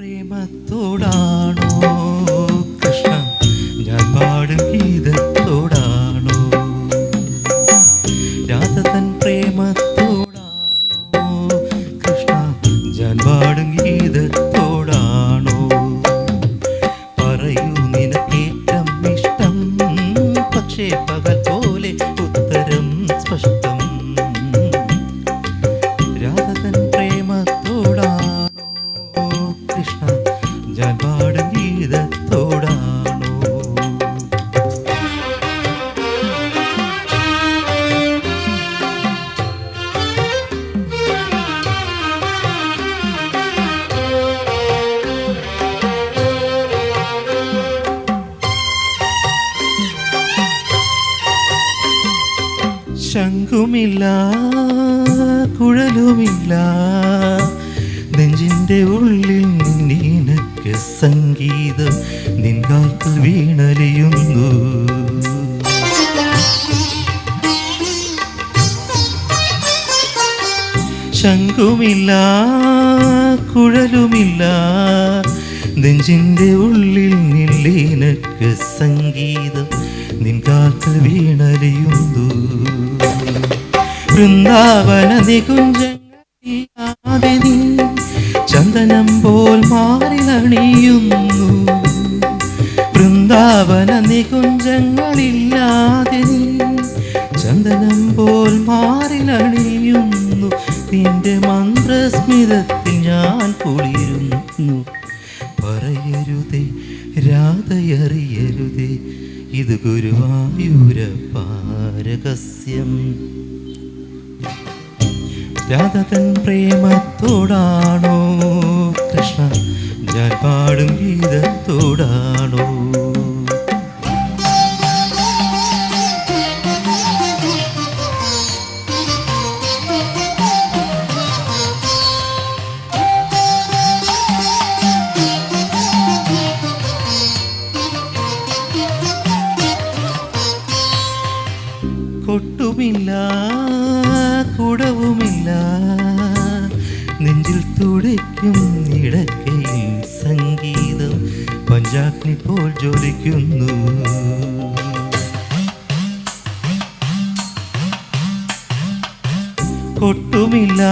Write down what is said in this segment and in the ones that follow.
പ്രേമത്തോടാണോ കൃഷ്ണ ഞാൻ പാടും ഗീതത്തോടാണോ രാധ തൻ പ്രേമത്തോടാണോ കൃഷ്ണ ഞാൻ പാടും ഗീതത്തോടാണോ പറയൂ നിനക്കേറ്റം ഇഷ്ടം പക്ഷേ പകൽ പോലെ ഉത്തരം സ്പഷ്ടം രാധ തൻ പ്രേമത്തോടാണോ കൃഷ്ണ ഞാൻ പാടും ഗീതത്തോടാണോ ശംഖുമില്ല കുഴലുമില്ല നെഞ്ചിൻ്റെ ഉള്ളിൽ നിനക്ക് സംഗീതം നിൻകാൽക്കൽ വീണലിയുന്നു ശംഖുമില്ല കുഴലുമില്ല നെഞ്ചിൻ്റെ ഉള്ളിൽ നിനക്ക് സംഗീതം നിൻകാൽക്കൽ വീണലിയുന്നു വൃന്ദാവന നികുഞ്ചങ്ങളില്ലാതെ നീ ചന്ദനം പോൽ മാറിലണിയുന്നു വൃന്ദാവന നികുഞ്ചങ്ങളില്ലാതെ നീ ചന്ദനം പോൽ മാറിലണിയുന്നു നിന്റെ മന്ത്രസ്മിതത്തിൽ ഞാൻ കുളിരുന്നു പറയരുതേ രാധയറിയരുതേ ഇത് ഗുരുവായൂരപ്പ രഹസ്യം രാധ തൻ പ്രേമത്തോടാണോ കൃഷ്ണ ഞാൻ പാടും ഗീതത്തോടാണോ കൊട്ടുമില്ല കുടവുമില്ല നെഞ്ചിൽ തുടിക്കും ഇടക്കയിൽ സംഗീതം പഞ്ചാഗ്നി പോൽ ജ്വലിക്കുന്നു കൊട്ടുമില്ല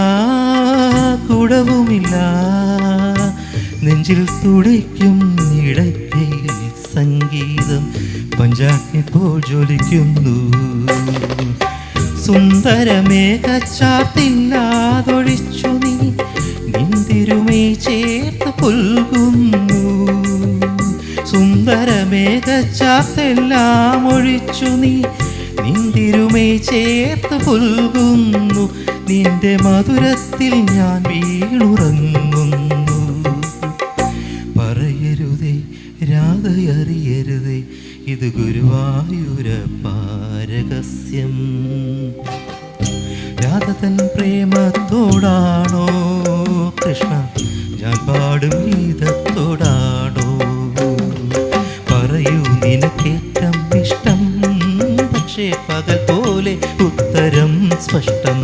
കുടവുമില്ല നെഞ്ചിൽ തുടിക്കും ഇടക്കയിൽ സംഗീതം പഞ്ചാഗ്നി പോൽ ജ്വലിക്കുന്നു സുന്ദരമേഘച്ചാർത്തില്ലാതൊഴിച്ചു നീ നിന്തിരുമേ ചേർത്ത് പുൽകുന്നു സുന്ദരമേഘച്ചാർത്തെല്ലാം ഒഴിച്ചു നീ നിന്തിരുമേ ചേർത്ത് പുൽകുന്നു നിന്റെ മധുരത്തിൽ ഞാൻ വീണുറങ്ങുന്നു പറയരുതേ രാധയറിയരുതേ ഇത് ഗുരുവായൂരപ്പ രഹസ്യം രാധ തൻ പ്രേമത്തോടാണോ കൃഷ്ണ ഞാൻ പാടും ഗീതത്തോടാണോ പറയൂ നിനക്കേറ്റം ഇഷ്ടം പക്ഷേ പകൽ പോലെ ഉത്തരം സ്പഷ്ടം